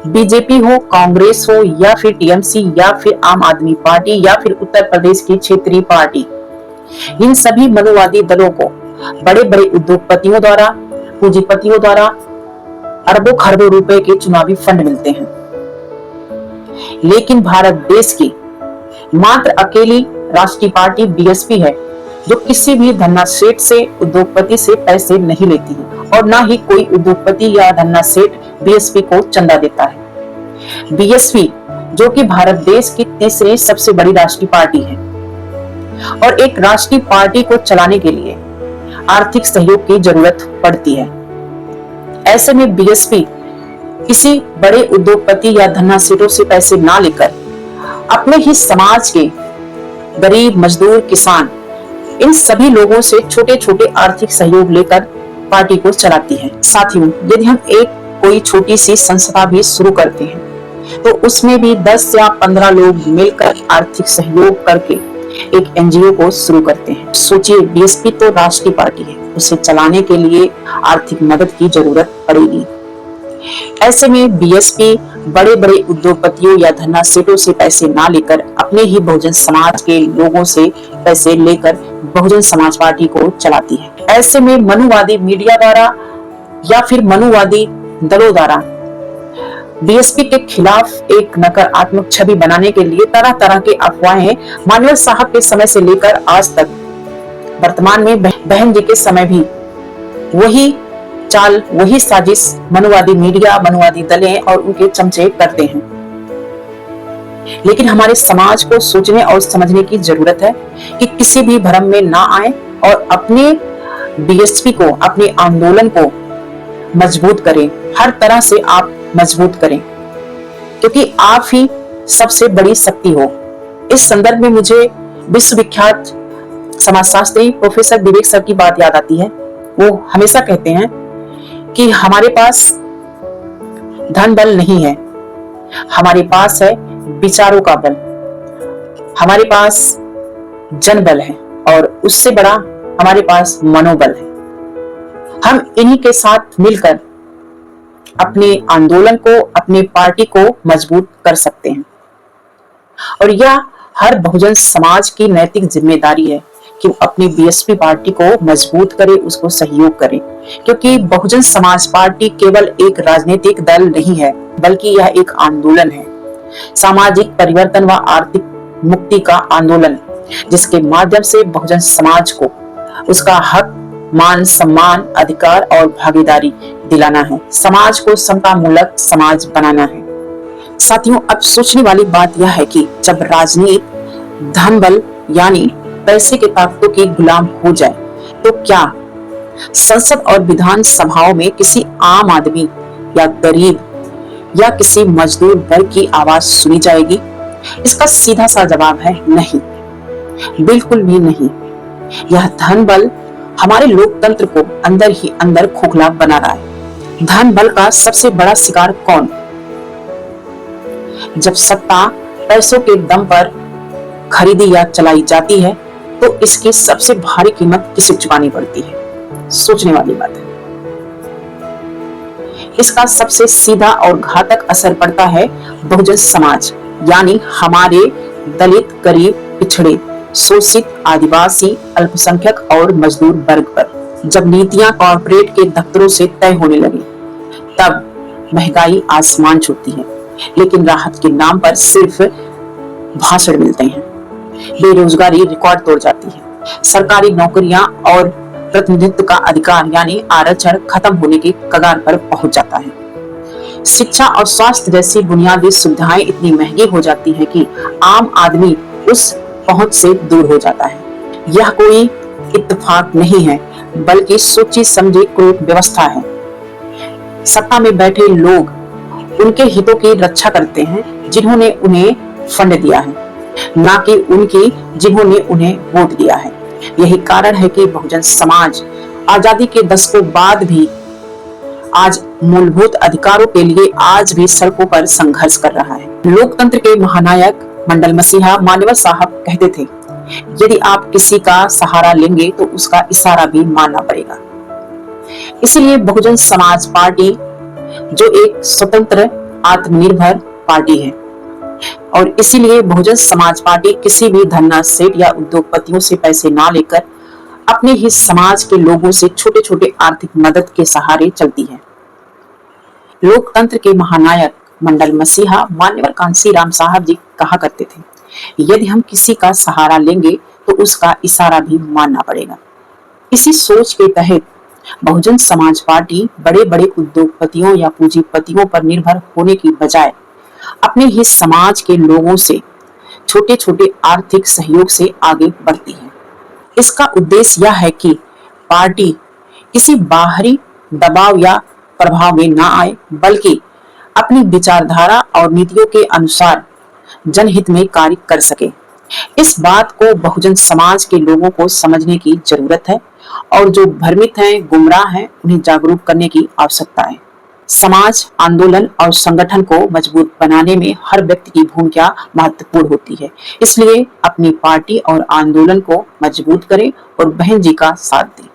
BJP हो, कांग्रेस हो, या फिर टीएमसी, या फिर आम आदमी पार्टी, या फिर उत्तर प्रदेश की क्षेत्रीय पार्टी, इन सभी मनुवादी दलों को बड़े बड़े उद्योगपतियों द्वारा, पूंजीपतियों द्वारा अरबों खरबों रुपए के चुनावी फंड मिलते हैं। लेकिन भारत देश की मात्र अकेली राष्ट्रीय पार्टी बीएसपी है जो किसी भी धन्ना सेठ से, उद्योगपति से पैसे नहीं लेती है, और ना ही कोई उद्योगपति या धन्ना सेठ बीएसपी को चंदा देता है। बीएसपी जो कि भारत देश की तीसरी सबसे बड़ी राष्ट्रीय पार्टी है, और एक राष्ट्रीय पार्टी को चलाने के लिए आर्थिक सहयोग की जरूरत पड़ती है। ऐसे में बीएसपी किसी बड़े उद्योगपति या धन्ना सेठों से पैसे ना लेकर अपने ही समाज के गरीब, मजदूर, किसान, इन सभी लोगों से छोटे छोटे आर्थिक सहयोग लेकर पार्टी को चलाती है। साथियों, यदि हम एक कोई छोटी सी संस्था भी शुरू करते हैं तो उसमें भी 10 या 15 लोग मिलकर आर्थिक सहयोग करके एक एनजीओ को शुरू करते हैं। सोचिए, बीएसपी तो राष्ट्रीय पार्टी है, उसे चलाने के लिए आर्थिक मदद की जरूरत पड़ेगी। ऐसे में बीएसपी बड़े बड़े उद्योगपतियों या धन्ना सेठों से पैसे ना लेकर अपने ही बहुजन समाज के लोगों से पैसे लेकर बहुजन समाज पार्टी को चलाती है। ऐसे में मनुवादी मीडिया द्वारा या फिर मनुवादी दलों द्वारा बीएसपी के खिलाफ एक नकारात्मक छवि बनाने के लिए तरह तरह के अफवाहें मानवेल साहब के समय से लेकर आज तक, वर्तमान में बहन जी के समय भी वही चाल, वही साजिश मनुवादी मीडिया, मनुवादी दलें और उनके चमचे करते हैं। लेकिन हमारे समाज को सोचने और समझने की जरूरत है कि किसी भी भ्रम में ना आए और अपने बीएसपी को, अपने आंदोलन को मजबूत करें। हर तरह से आप मजबूत करें, क्योंकि आप ही सबसे बड़ी शक्ति हो। इस संदर्भ में मुझे विश्वविख्यात समाजशास्त्री प्रोफेसर विवेक सर की बात याद आती है। वो हमेशा कहते हैं कि हमारे पास धन बल नहीं है, हमारे पास है विचारों का बल, हमारे पास जन बल है, और उससे बड़ा हमारे पास मनोबल है। हम इन्हीं के साथ मिलकर अपने आंदोलन को, अपने पार्टी को मजबूत कर सकते हैं। और यह हर बहुजन समाज की नैतिक जिम्मेदारी है कि वो अपनी बीएसपी पार्टी को मजबूत करे, उसको सहयोग करे, क्योंकि बहुजन समाज पार्टी केवल एक राजनीतिक दल नहीं है, बल्कि यह एक आंदोलन है, सामाजिक परिवर्तन व आर्थिक मुक्ति का आंदोलन, जिसके माध्यम से बहुजन समाज को उसका हक, मान, सम्मान, अधिकार और भागीदारी दिलाना है। समाज को समता मूलक समाज बनाना है। साथियों, अब सोचने वाली बात यह है कि जब राजनीति धन बल यानी पैसे के ताकतों की गुलाम हो जाए तो क्या संसद और विधान सभाओं में किसी आम आदमी या गरीब या किसी मजदूर वर्ग की आवाज सुनी जाएगी? इसका सीधा सा जवाब है नहीं, बिल्कुल भी नहीं। यह धन बल हमारे लोकतंत्र को अंदर ही अंदर खोखला बना रहा है। धन बल का सबसे बड़ा शिकार कौन? जब सत्ता पैसों के दम पर खरीदी या चलाई जाती है तो इसकी सबसे भारी कीमत किसे चुकानी पड़ती है? सोचने वाली बात है। इसका सबसे सीधा और घातक असर पड़ता है बहुजन समाज यानी हमारे दलित, गरीब, पिछड़े, शोषित, आदिवासी, अल्पसंख्यक और मजदूर वर्ग पर। जब नीतियां कॉर्पोरेट के दफ्तरों से तय होने लगी तब महंगाई आसमान छूती है, लेकिन राहत के नाम पर सिर्फ भाषण मिलते हैं। बेरोजगारी रिकॉर्ड तोड़ जाती है, सरकारी नौकरियां और प्रतिनिधित्व का अधिकार यानी आरक्षण खत्म होने की कगार पर पहुंच जाता है। शिक्षा और स्वास्थ्य जैसी बुनियादी सुविधाएं इतनी महंगी हो जाती है कि आम आदमी उस पहुंच से दूर हो जाता है। यह कोई इत्तेफाक नहीं है, बल्कि सोची समझी क्रूर व्यवस्था है। सत्ता में बैठे लोग उनके हितों की रक्षा करते हैं जिन्होंने उन्हें फंड दिया है, ना कि उनकी जिन्होंने उन्हें वोट दिया है। यही कारण है कि बहुजन समाज आजादी के दशकों बाद भी आज मूलभूत अधिकारों के लिए आज भी सड़कों पर संघर्ष कर रहा है। लोकतंत्र के महानायक मंडल मसीहा मानवेल साहब कहते थे, यदि आप किसी का सहारा लेंगे तो उसका इशारा भी मानना पड़ेगा। इसलिए बहुजन समाज पार्टी जो एक स्वतंत्र आत्मनिर्भर पार्टी है। और इसीलिए बहुजन समाज पार्टी किसी भी धन्ना सेठ या उद्योगपतियों से पैसे ना लेकर अपने ही समाज के लोगों से छोटे छोटे आर्थिक मदद के सहारे चलती है। लोकतंत्र के महानायक मंडल मसीहा मान्यवर कांसीराम साहब जी कहा करते थे, यदि हम किसी का सहारा लेंगे तो उसका इशारा भी मानना पड़ेगा। इसी सोच के तहत बहुजन समाज पार्टी बड़े बड़े उद्योगपतियों या पूंजीपतियों पर निर्भर होने की बजाय अपने ही समाज के लोगों से छोटे छोटे आर्थिक सहयोग से आगे बढ़ती है। इसका उद्देश्य यह है कि पार्टी किसी बाहरी दबाव या प्रभाव में ना आए, बल्कि अपनी विचारधारा और नीतियों के अनुसार जनहित में कार्य कर सके। इस बात को बहुजन समाज के लोगों को समझने की जरूरत है और जो भ्रमित हैं, गुमराह हैं, उन्हें जागरूक करने की आवश्यकता है। समाज, आंदोलन और संगठन को मजबूत बनाने में हर व्यक्ति की भूमिका महत्वपूर्ण होती है। इसलिए अपनी पार्टी और आंदोलन को मजबूत करें और बहन जी का साथ दें।